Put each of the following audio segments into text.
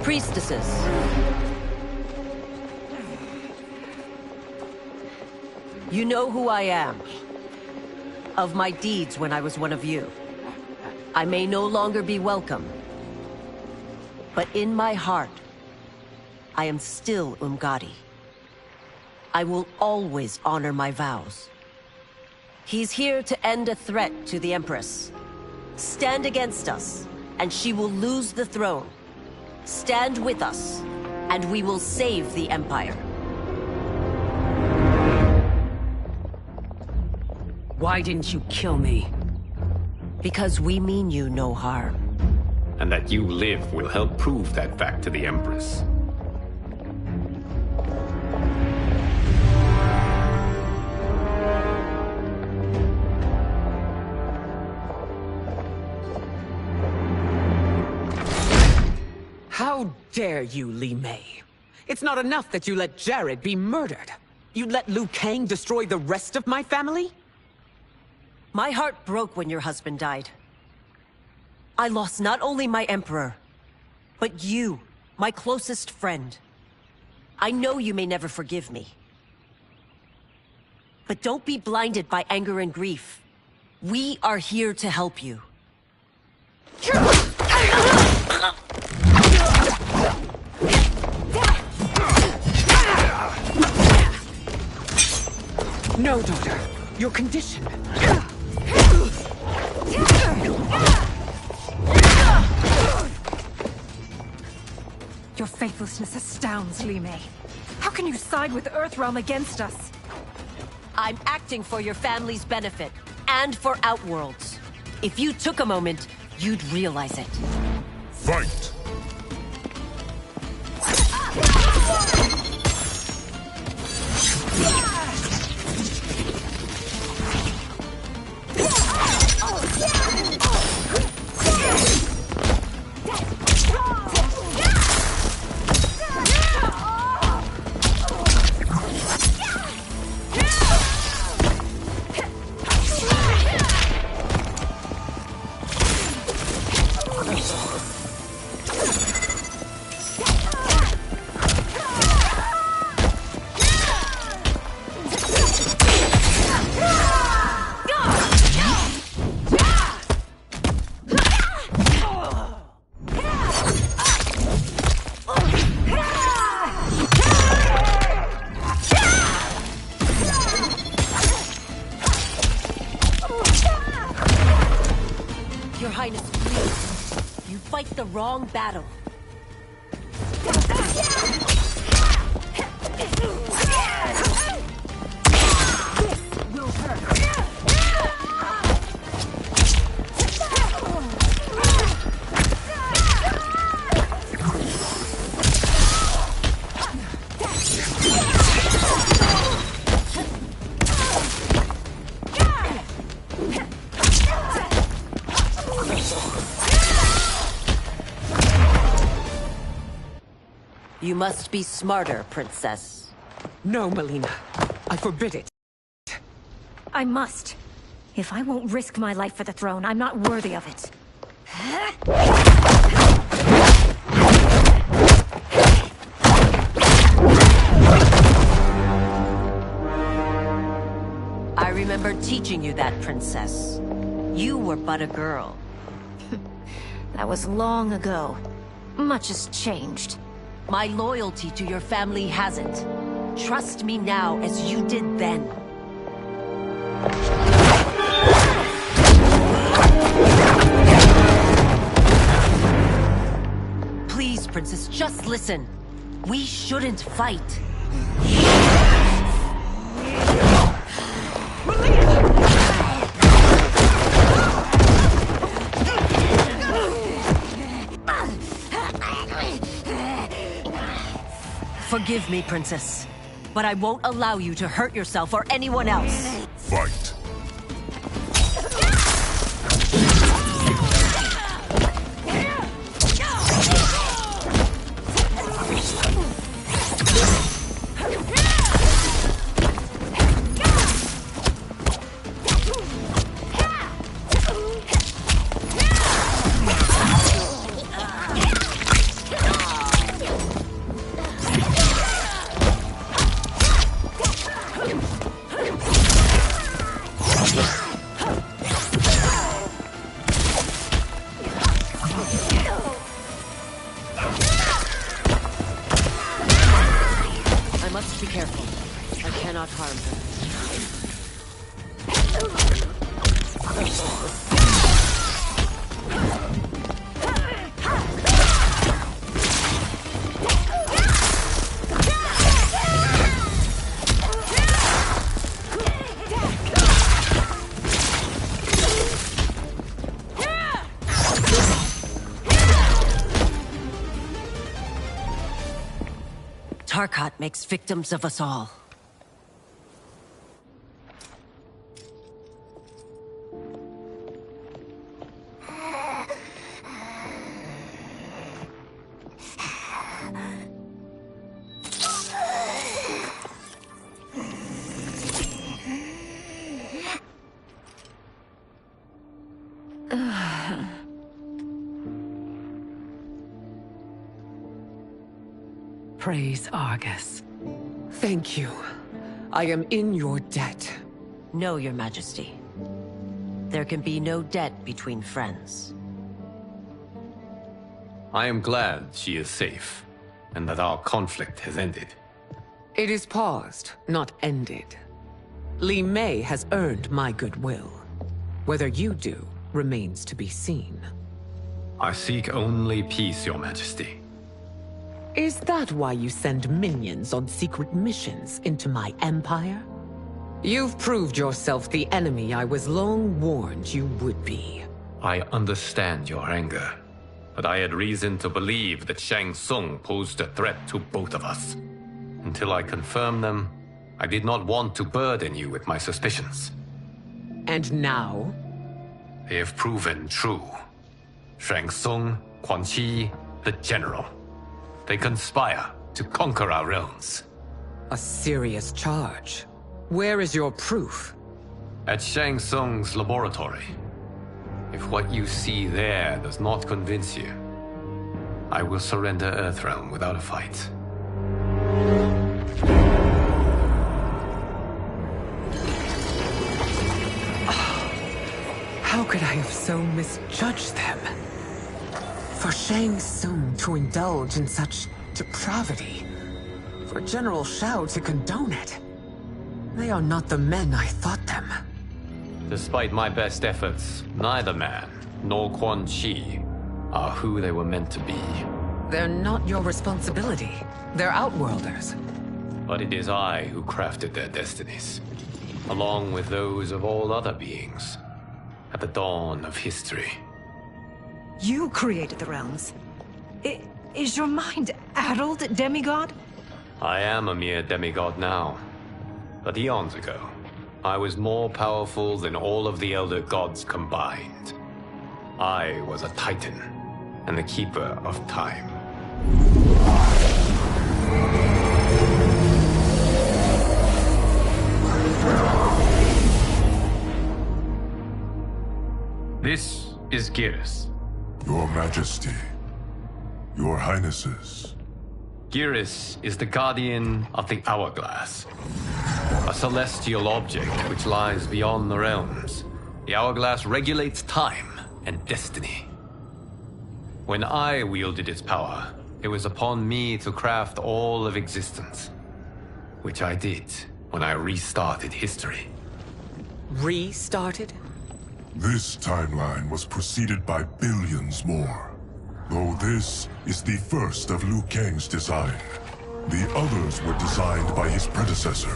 priestesses. You know who I am. Of my deeds when I was one of you. I may no longer be welcome. But in my heart, I am still Umgadi. I will always honor my vows. He's here to end a threat to the Empress. Stand against us, and she will lose the throne. Stand with us, and we will save the Empire. Why didn't you kill me? Because we mean you no harm. And that you live will help prove that fact to the Empress. How dare you, Li Mei? It's not enough that you let Jared be murdered. You'd let Liu Kang destroy the rest of my family? My heart broke when your husband died. I lost not only my emperor, but you, my closest friend. I know you may never forgive me. But don't be blinded by anger and grief. We are here to help you. No, daughter. Your condition. Your faithlessness astounds, Li Mei. How can you side with Earthrealm against us? I'm acting for your family's benefit, and for Outworld's. If you took a moment, you'd realize it. Fight! Your Highness, please. You fight the wrong battle. This will hurt. You must be smarter, Princess. No, Melina. I forbid it. I must. If I won't risk my life for the throne, I'm not worthy of it. I remember teaching you that, Princess. You were but a girl. That was long ago. Much has changed. My loyalty to your family hasn't. Trust me now as you did then. Please, Princess, just listen. We shouldn't fight. Forgive me, Princess, but I won't allow you to hurt yourself or anyone else. Fight! harm her. Tarkat makes victims of us all. Praise Argus. Thank you. I am in your debt. No, Your Majesty. There can be no debt between friends. I am glad she is safe, and that our conflict has ended. It is paused, not ended. Li Mei has earned my goodwill. Whether you do remains to be seen. I seek only peace, Your Majesty. Is that why you send minions on secret missions into my empire? You've proved yourself the enemy I was long warned you would be. I understand your anger, but I had reason to believe that Shang Tsung posed a threat to both of us. Until I confirmed them, I did not want to burden you with my suspicions. And now? They have proven true. Shang Tsung, Quan Chi, the General. They conspire to conquer our realms. A serious charge. Where is your proof? At Shang Tsung's laboratory. If what you see there does not convince you, I will surrender Earthrealm without a fight. How could I have so misjudged them? For Shang Tsung to indulge in such depravity. For General Shao to condone it. They are not the men I thought them. Despite my best efforts, neither man nor Quan Chi are who they were meant to be. They're not your responsibility. They're Outworlders. But it is I who crafted their destinies, along with those of all other beings, at the dawn of history. You created the realms. Is your mind addled, demigod? I am a mere demigod now. But eons ago, I was more powerful than all of the Elder Gods combined. I was a Titan, and the Keeper of Time. This is Geras. Your Majesty, Your Highnesses. Geras is the guardian of the Hourglass. A celestial object which lies beyond the realms. The Hourglass regulates time and destiny. When I wielded its power, it was upon me to craft all of existence. Which I did when I restarted history. Restarted? This timeline was preceded by billions more. Though this is the first of Liu Kang's design. The others were designed by his predecessor.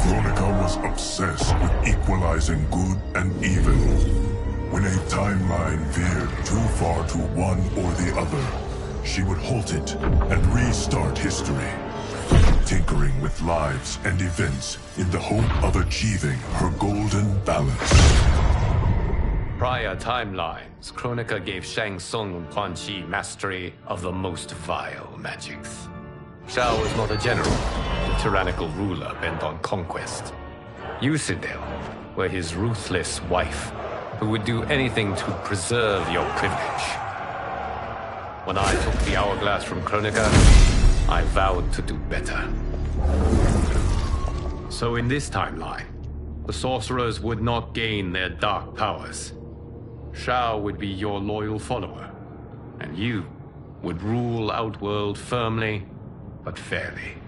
Kronika was obsessed with equalizing good and evil. When a timeline veered too far to one or the other, she would halt it and restart history, tinkering with lives and events in the hope of achieving her golden balance. Prior timelines, Kronika gave Shang Tsung and Quan Chi mastery of the most vile magics. Shao was not a general, a tyrannical ruler bent on conquest. You, Sindel, were his ruthless wife, who would do anything to preserve your privilege. When I took the Hourglass from Kronika, I vowed to do better. So in this timeline, the sorcerers would not gain their dark powers. Shao would be your loyal follower, and you would rule Outworld firmly, but fairly.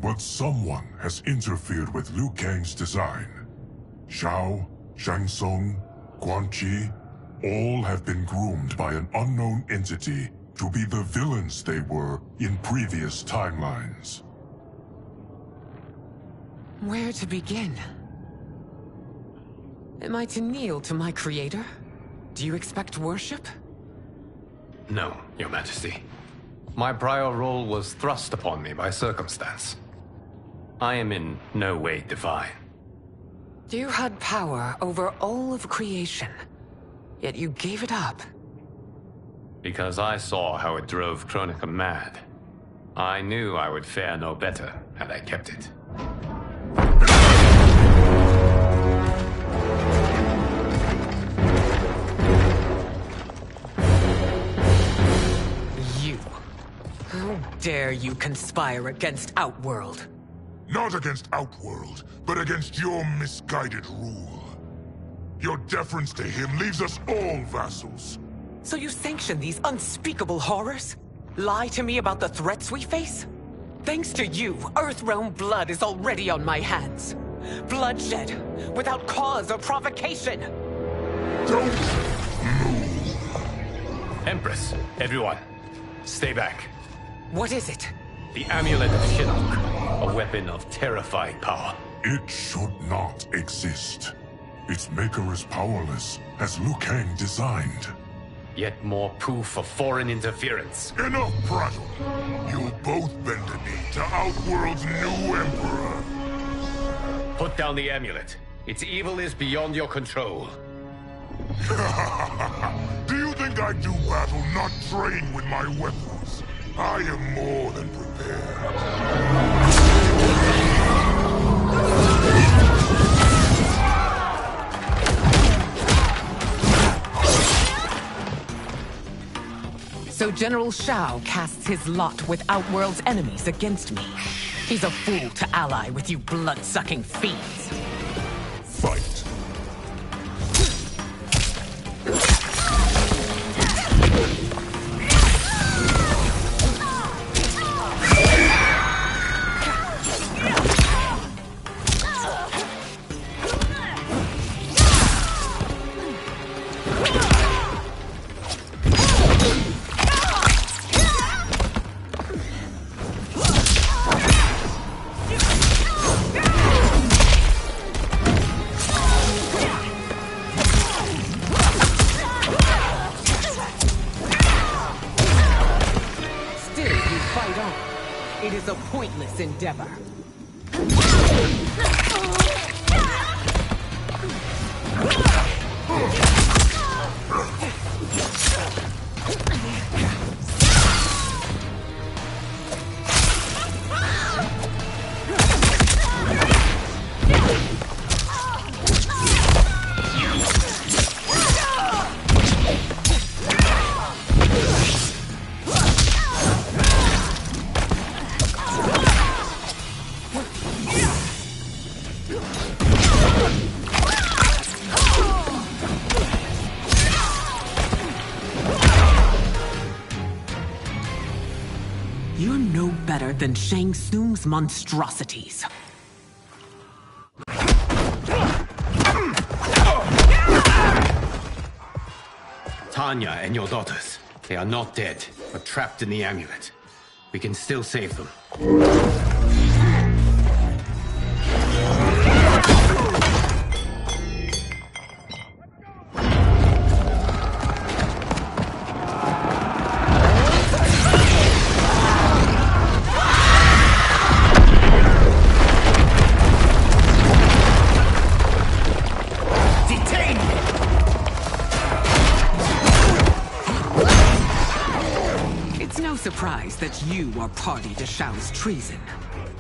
But someone has interfered with Liu Kang's design. Shao, Shang Tsung, Quan Chi, all have been groomed by an unknown entity to be the villains they were in previous timelines. Where to begin? Am I to kneel to my creator? Do you expect worship? No, Your Majesty. My prior role was thrust upon me by circumstance. I am in no way divine. You had power over all of creation, yet you gave it up. Because I saw how it drove Kronika mad. I knew I would fare no better had I kept it. You. How dare you conspire against Outworld? Not against Outworld, but against your misguided rule. Your deference to him leaves us all vassals. So you sanction these unspeakable horrors? Lie to me about the threats we face? Thanks to you, Earthrealm blood is already on my hands. Bloodshed, without cause or provocation. Don't move. Empress, everyone, stay back. What is it? The Amulet of Shinnok, a weapon of terrifying power. It should not exist. Its maker is powerless, as Liu Kang designed. Yet more proof of foreign interference. Enough prattle! You'll both bend a knee to Outworld's new emperor. Put down the amulet. Its evil is beyond your control. Do you think I do battle not trained with my weapons? I am more than prepared. So General Shao casts his lot with Outworld's enemies against me. He's a fool to ally with you blood-sucking fiends. Fight. It is a pointless endeavor. You're no better than Shang Tsung's monstrosities. Tanya and your daughters. They are not dead, but trapped in the amulet. We can still save them. Surprised that you are party to Shao's treason.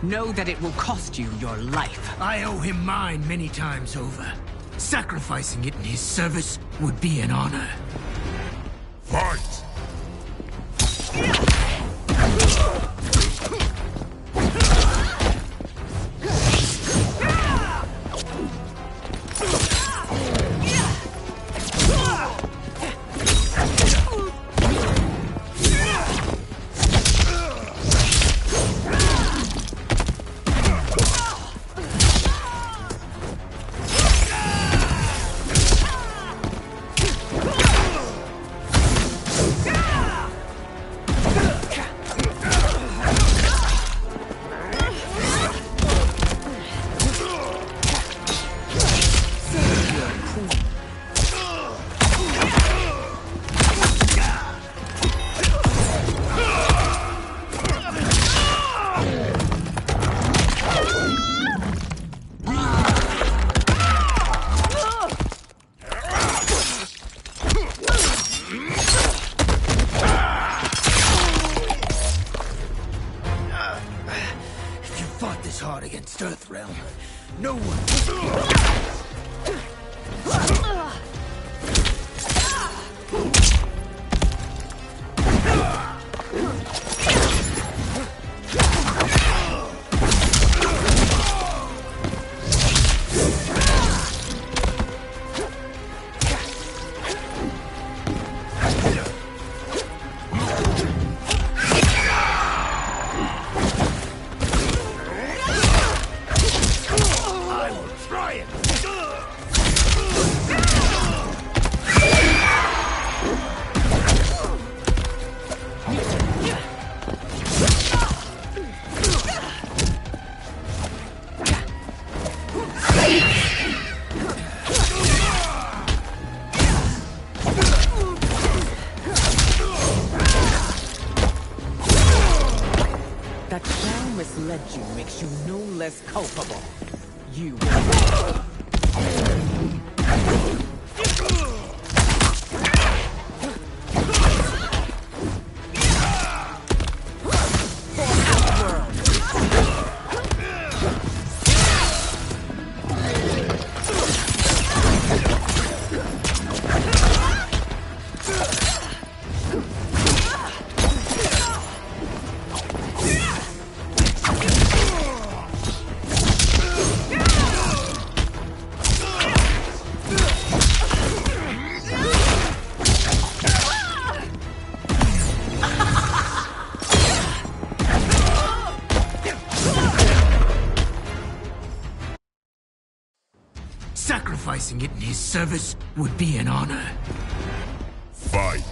Know that it will cost you your life. I owe him mine many times over. Sacrificing it in his service would be an honor. Fight! If you fought this hard against Earthrealm, no one... That Shao misled you makes you no less culpable. You Sacrificing it in his service would be an honor. Fight!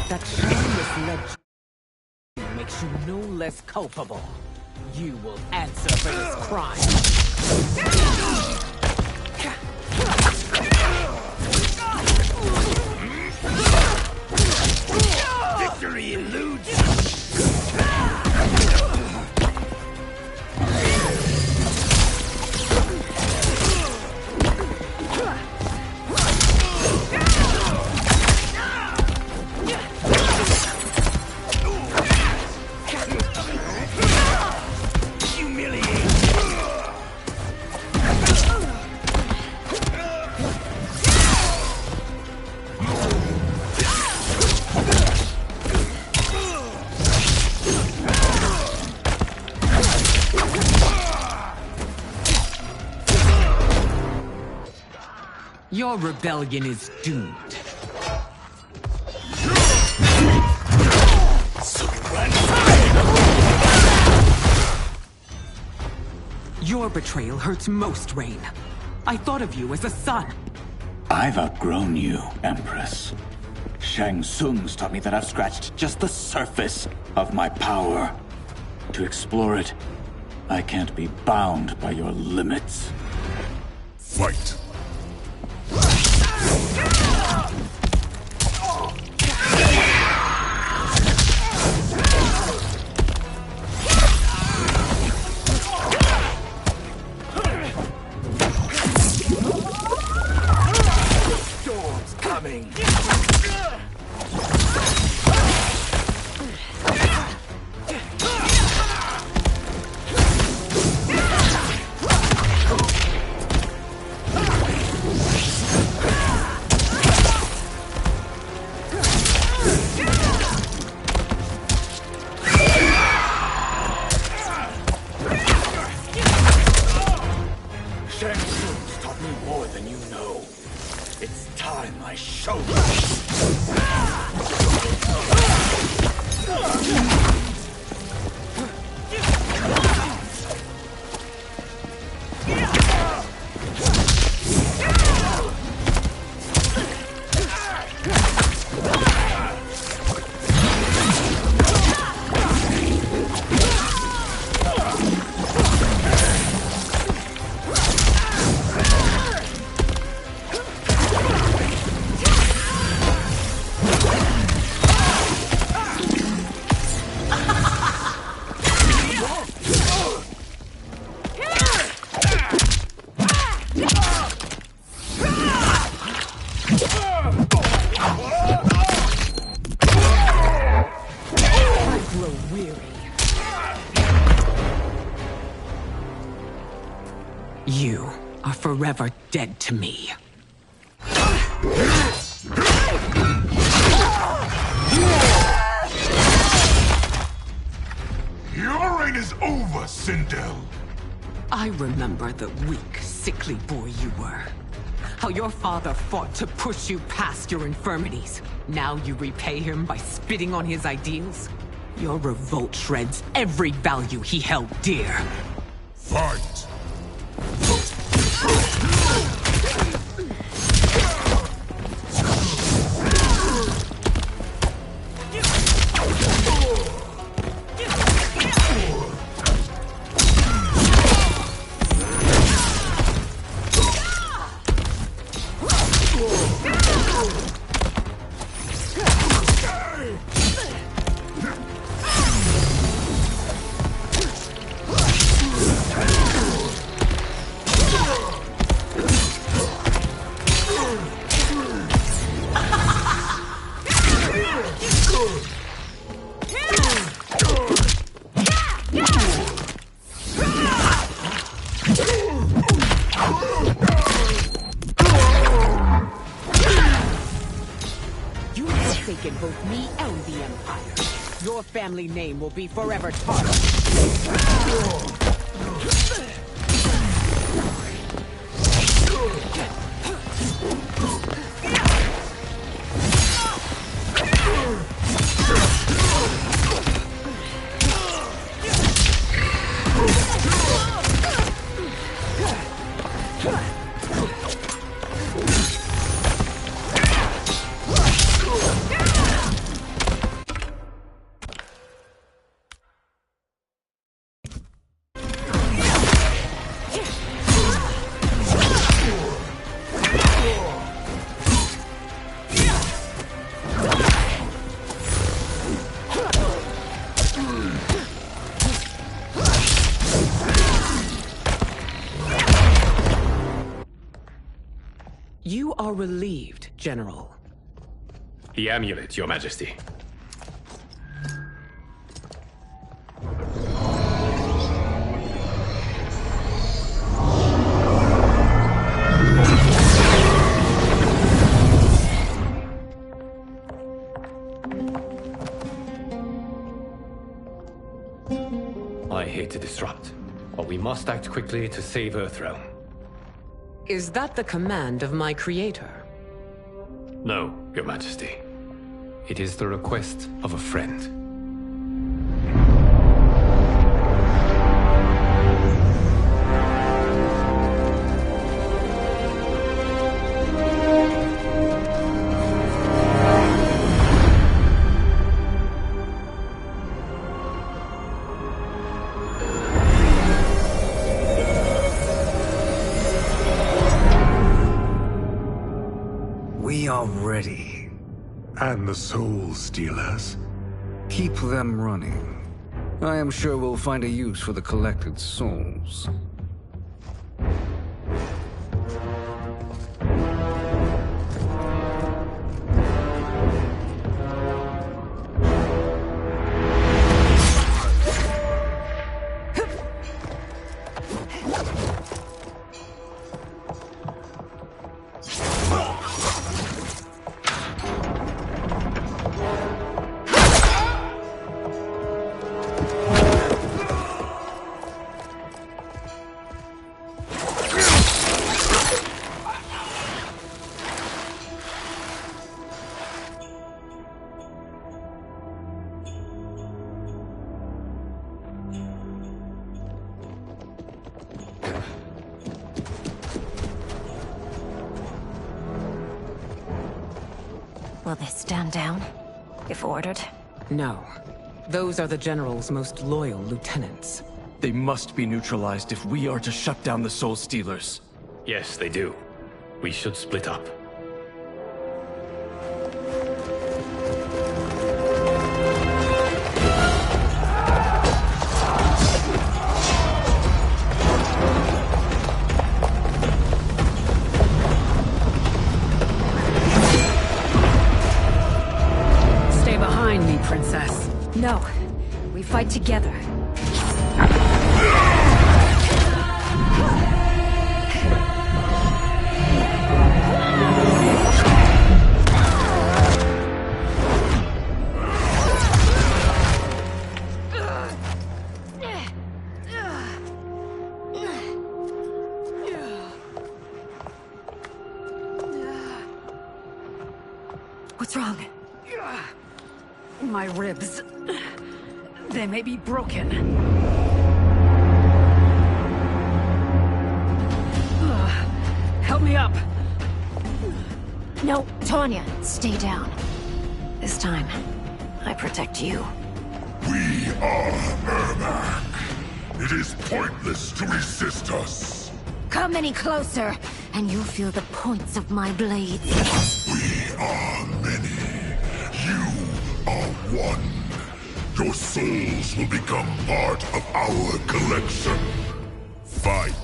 That shameless legend makes you no less culpable. You will answer for this crime. Victory eludes. Your rebellion is doomed. Your betrayal hurts most, Rain. I thought of you as a son. I've outgrown you, Empress. Shang Tsung's taught me that I've scratched just the surface of my power. To explore it, I can't be bound by your limits. Fight! Storm's coming. me more than you know. It's time I show you. You are forever dead to me. Your reign is over, Sindel. I remember the weak, sickly boy you were. How your father fought to push you past your infirmities. Now you repay him by spitting on his ideals? Your revolt shreds every value he held dear. Fight! Forsaken both me and the Empire. Your family name will be forever tarnished. You are relieved, General. The amulet, Your Majesty. I hate to disrupt, but we must act quickly to save Earthrealm. Is that the command of my creator? No, Your Majesty. It is the request of a friend. We are ready. And the Soul Stealers? Keep them running. I am sure we'll find a use for the collected souls. Will they stand down, if ordered? No. Those are the General's most loyal lieutenants. They must be neutralized if we are to shut down the Soul Stealers. Yes, they do. We should split up. Stay behind me, Princess. No. We fight together. What's wrong? My ribs. They may be broken. Help me up. No, Tanya, stay down. This time, I protect you. We are Ermac. It is pointless to resist us. Come any closer, and you'll feel the points of my blades. We are many. You are one. Your souls will become part of our collection. Fight.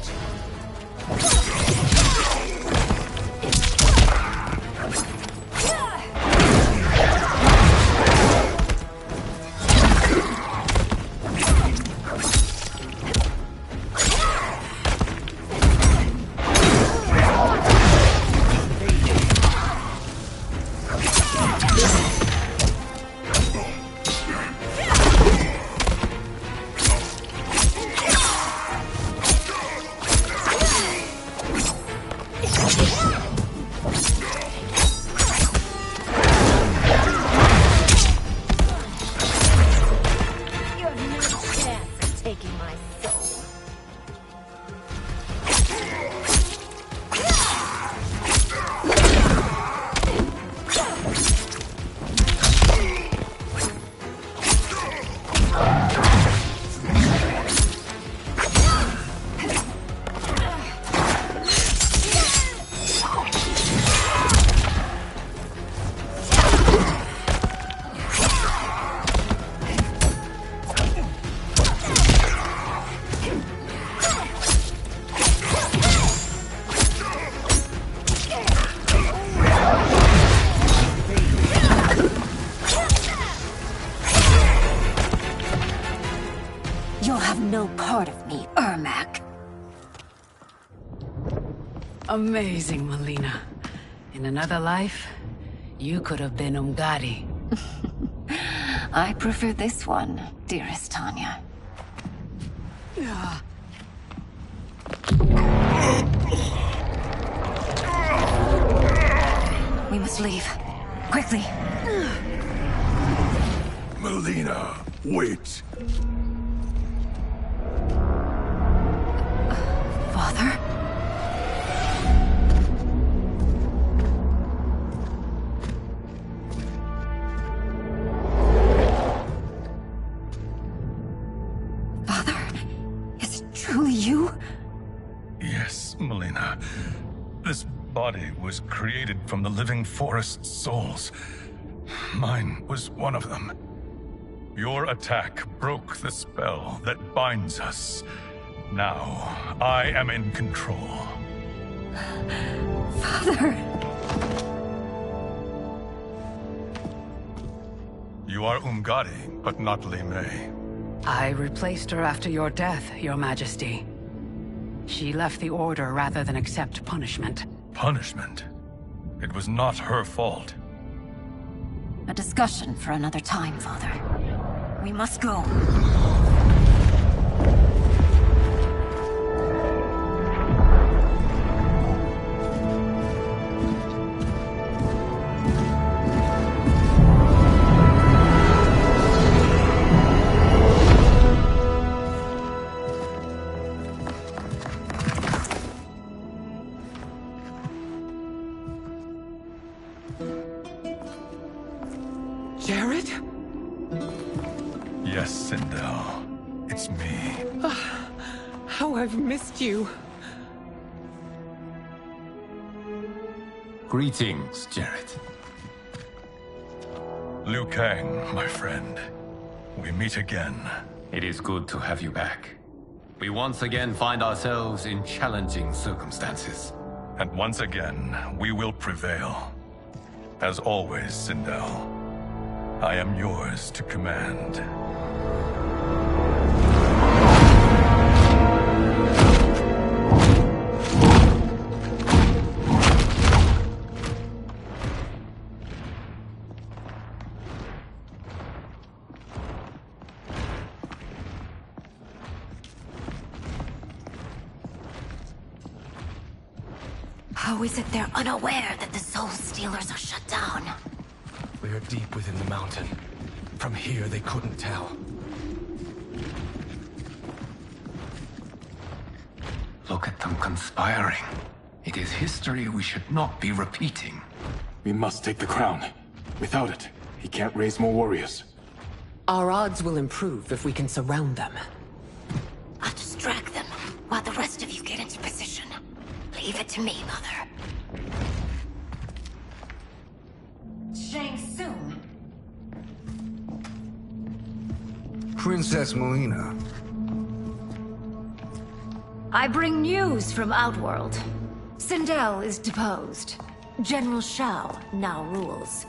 You'll have no part of me, Ermac. Amazing, Melina. In another life, you could have been Umgadi. I prefer this one, dearest Tanya. We must leave. Quickly. Melina, wait. Father? Father? Is it truly you? Yes, Melina. This body was created from the living forest's souls. Mine was one of them. Your attack broke the spell that binds us. Now, I am in control. Father! You are Umgadi, but not Li Mei. I replaced her after your death, Your Majesty. She left the Order rather than accept punishment. Punishment? It was not her fault. A discussion for another time, Father. We must go. Jared? Yes, Sindel. It's me. How I've missed you. Greetings, Jared. Liu Kang, my friend. We meet again. It is good to have you back. We once again find ourselves in challenging circumstances. And once again, we will prevail. As always, Sindel, I am yours to command. How is it they're unaware that the Soul Stealers are shut down? We are deep within the mountain. From here, they couldn't tell. Look at them conspiring. It is history we should not be repeating. We must take the crown. Without it, he can't raise more warriors. Our odds will improve if we can surround them. I'll distract them while the rest of you get into position. Leave it to me, Mother. Shang Tsung. Princess Melina. I bring news from Outworld. Sindel is deposed. General Shao now rules.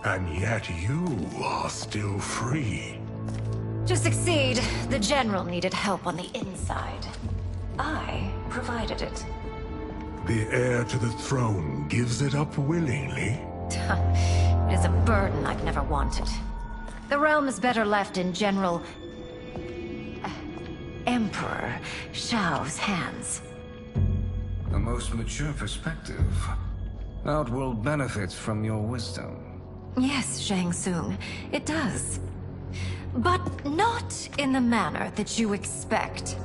And yet you are still free. To succeed, the General needed help on the inside. I provided it. The heir to the throne gives it up willingly. It is a burden I've never wanted. The realm is better left in General... Emperor Shao's hands. A most mature perspective. Outworld benefits from your wisdom. Yes, Shang Tsung, it does. But not in the manner that you expect.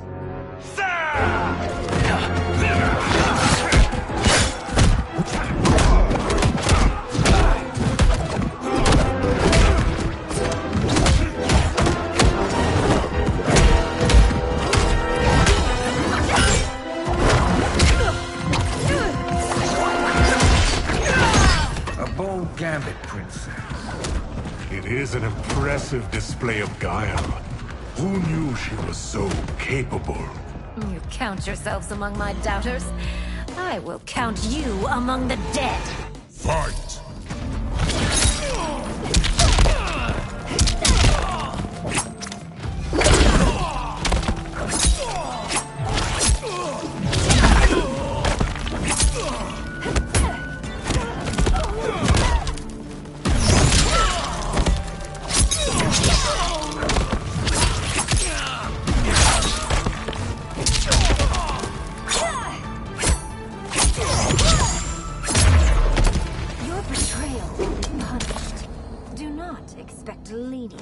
A bold gambit, Princess. It is an impressive display of guile. Who knew she was so capable? You count yourselves among my doubters. I will count you among the dead. Fight! Your betrayal will be punished. Do not expect leniency.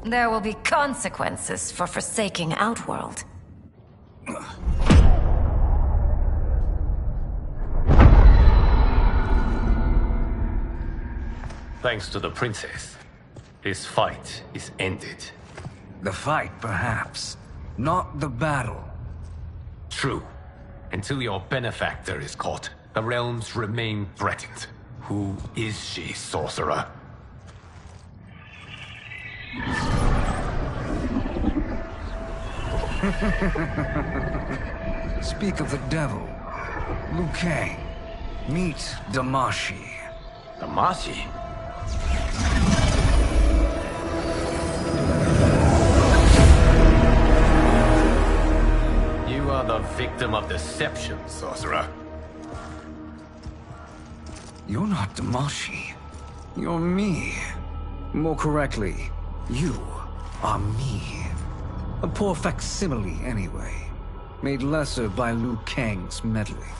There will be consequences for forsaking Outworld. Thanks to the princess, this fight is ended. The fight, perhaps. Not the battle. True. Until your benefactor is caught, the realms remain threatened. Who is she, sorcerer? Speak of the devil. Liu Kang. Meet Damashi. Damashi? another victim of deception, sorcerer. You're not Damashi. You're me. More correctly, you are me. A poor facsimile, anyway. Made lesser by Liu Kang's meddling.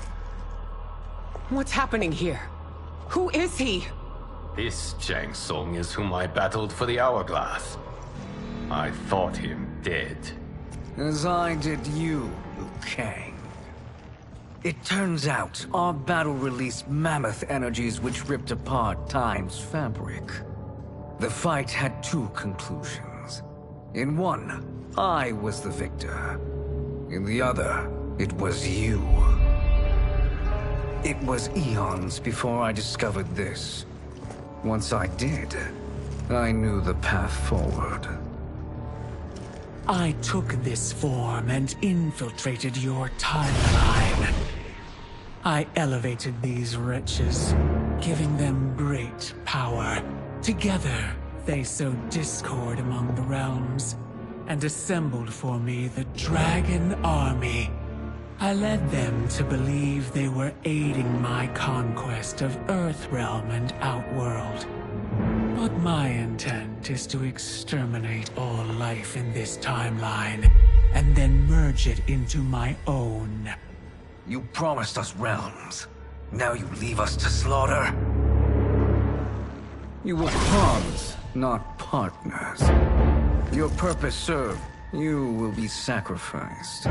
What's happening here? Who is he? This Shang Tsung is whom I battled for the Hourglass. I thought him dead. As I did you, Liu Kang. It turns out our battle released mammoth energies which ripped apart time's fabric. The fight had two conclusions. In one, I was the victor. In the other, it was you. It was eons before I discovered this. Once I did, I knew the path forward. I took this form and infiltrated your timeline. I elevated these wretches, giving them great power. Together, they sowed discord among the realms, and assembled for me the Dragon Army. I led them to believe they were aiding my conquest of Earthrealm and Outworld. But my intent is to exterminate all life in this timeline, and then merge it into my own. You promised us realms. Now you leave us to slaughter? You were pawns, not partners. Your purpose served. You will be sacrificed.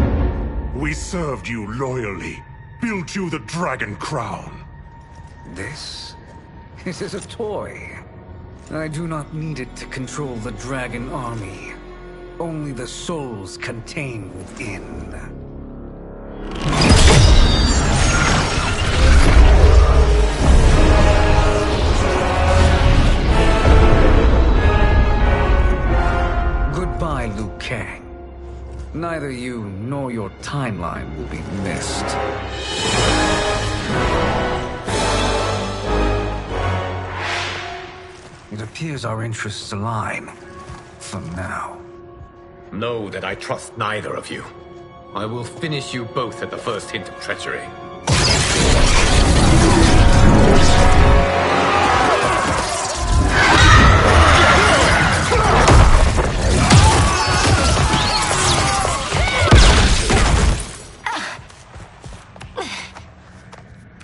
We served you loyally, built you the Dragon Crown. This is a toy. I do not need it to control the Dragon Army. Only the souls contained within. Goodbye, Liu Kang. Neither you nor your timeline will be missed. It appears our interests align. For now. Know that I trust neither of you. I will finish you both at the first hint of treachery.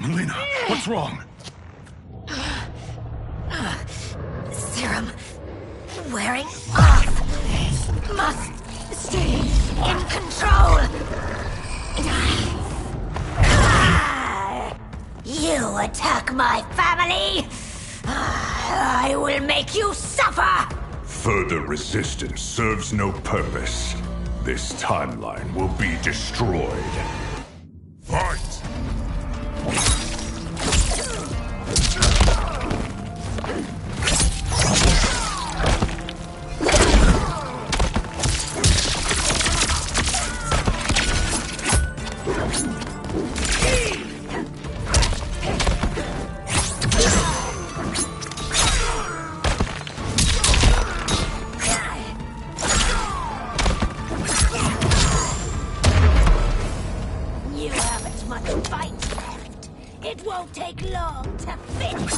Melina, what's wrong? Serum wearing off. Must stay in control. You attack my family. I will make you suffer. Further resistance serves no purpose. This timeline will be destroyed. Fight! You haven't much fight left. It won't take long to finish.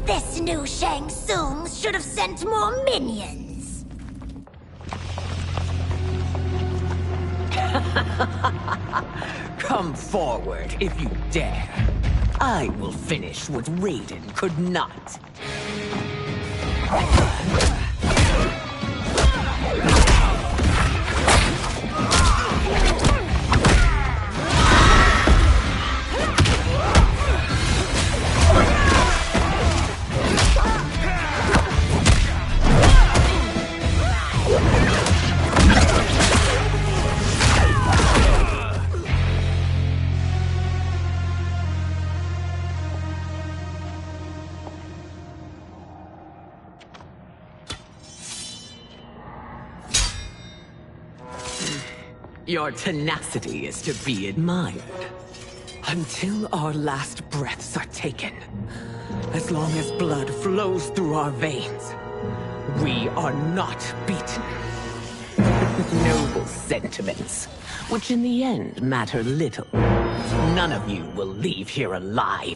This new Shang Tsung should have sent more minions. Come forward if you dare. I will finish what Raiden could not. Your tenacity is to be admired. Until our last breaths are taken. As long as blood flows through our veins, we are not beaten. Noble sentiments, which in the end matter little. None of you will leave here alive.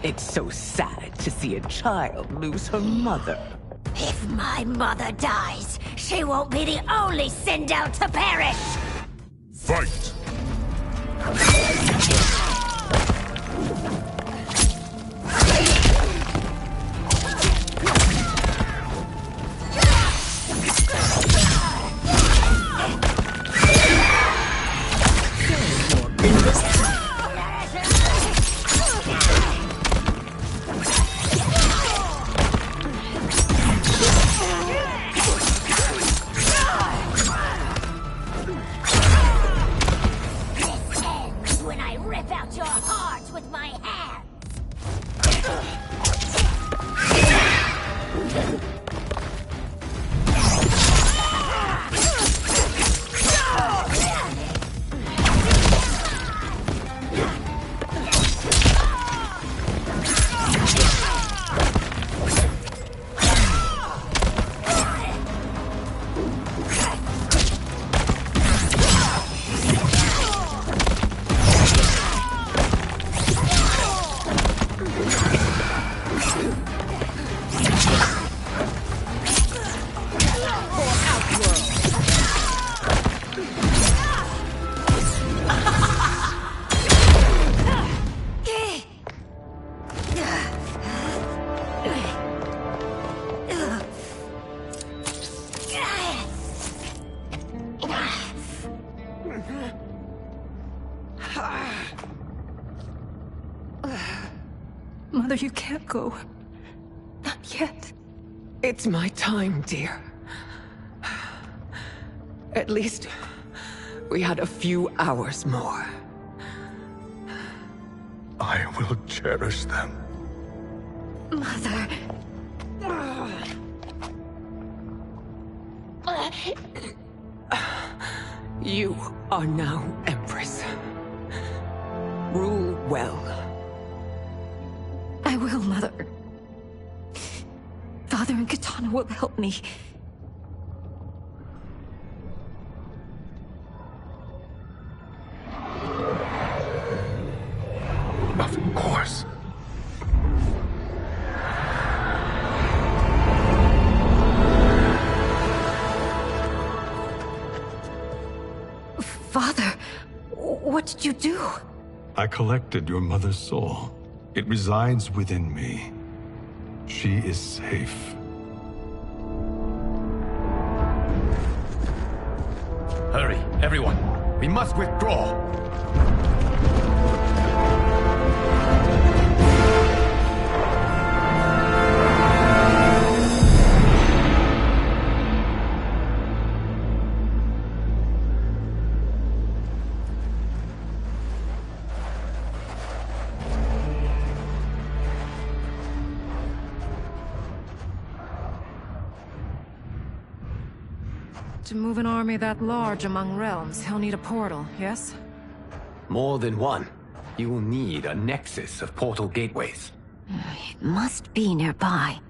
It's so sad to see a child lose her mother. If my mother dies, she won't be the only Sindel to perish! Fight! Mother, you can't go. Not yet. It's my time, dear. At least, we had a few hours more. I will cherish them. Mother... You are now Empress. Rule well. I will, Mother. Father and Katana will help me. Of course. Father, what did you do? I collected your mother's soul. It resides within me. She is safe. Hurry, everyone. We must withdraw. To move an army that large among realms, he'll need a portal, yes? More than one. You will need a nexus of portal gateways. It must be nearby.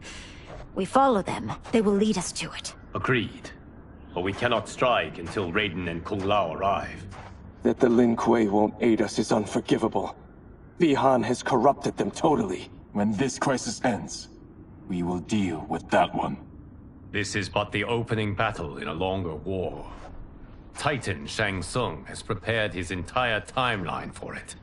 We follow them, they will lead us to it. Agreed. But we cannot strike until Raiden and Kung Lao arrive. That the Lin Kuei won't aid us is unforgivable. Bi-Han has corrupted them totally. When this crisis ends, we will deal with that one. This is but the opening battle in a longer war. Titan Shang Tsung has prepared his entire timeline for it.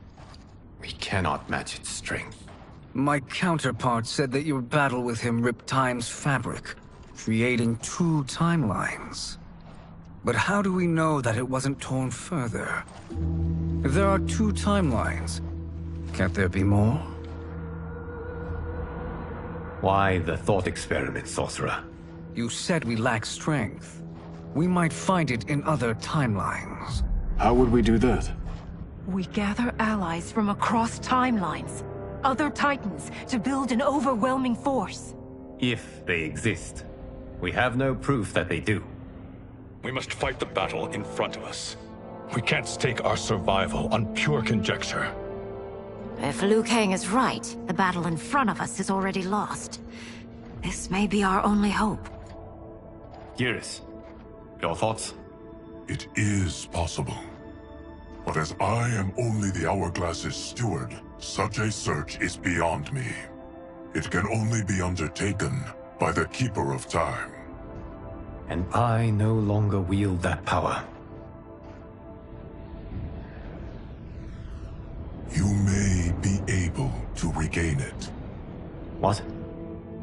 We cannot match its strength. My counterpart said that your battle with him ripped time's fabric, creating two timelines. But how do we know that it wasn't torn further? If there are two timelines, can't there be more? Why the thought experiment, sorcerer? You said we lack strength. We might find it in other timelines. How would we do that? We gather allies from across timelines, other titans, to build an overwhelming force. If they exist. We have no proof that they do. We must fight the battle in front of us. We can't stake our survival on pure conjecture. If Liu Kang is right, the battle in front of us is already lost. This may be our only hope. Geras, your thoughts? It is possible. But as I am only the Hourglass's steward, such a search is beyond me. It can only be undertaken by the Keeper of Time. And I no longer wield that power. You may be able to regain it. What?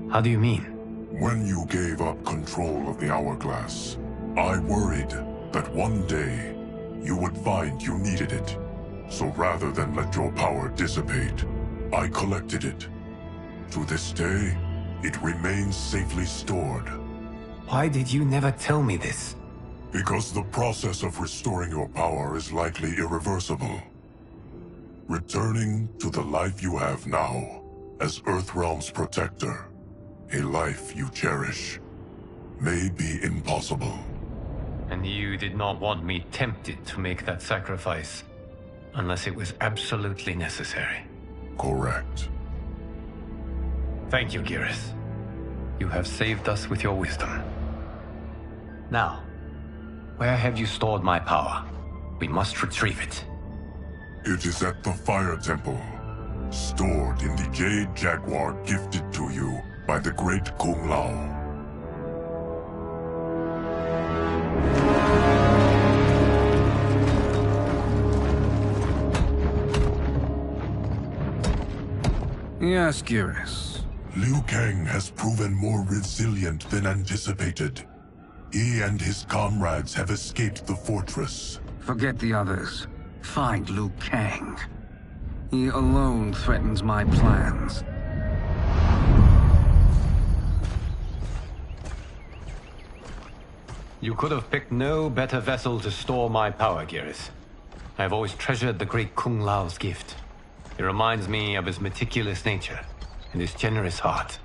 How do you mean? When you gave up control of the Hourglass, I worried that one day you would find you needed it. So rather than let your power dissipate, I collected it. To this day, it remains safely stored. Why did you never tell me this? Because the process of restoring your power is likely irreversible. Returning to the life you have now, as Earthrealm's protector, a life you cherish, may be impossible. And you did not want me tempted to make that sacrifice, unless it was absolutely necessary. Correct. Thank you, Geras. You have saved us with your wisdom. Now, where have you stored my power? We must retrieve it. It is at the Fire Temple, stored in the Jade Jaguar gifted to you by the great Kung Lao. Yes, Geras. Liu Kang has proven more resilient than anticipated. He and his comrades have escaped the fortress. Forget the others. Find Liu Kang. He alone threatens my plans. You could have picked no better vessel to store my power, Geras. I have always treasured the great Kung Lao's gift. It reminds me of his meticulous nature and his generous heart.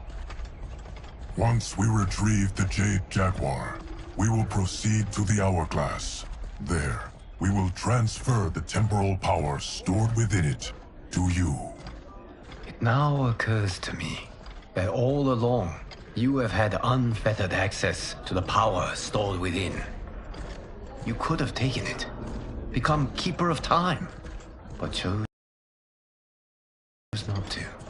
Once we retrieve the Jade Jaguar, we will proceed to the Hourglass. There, we will transfer the temporal power stored within it to you. It now occurs to me that all along, you have had unfettered access to the power stored within. You could have taken it, become Keeper of Time, but chose not to.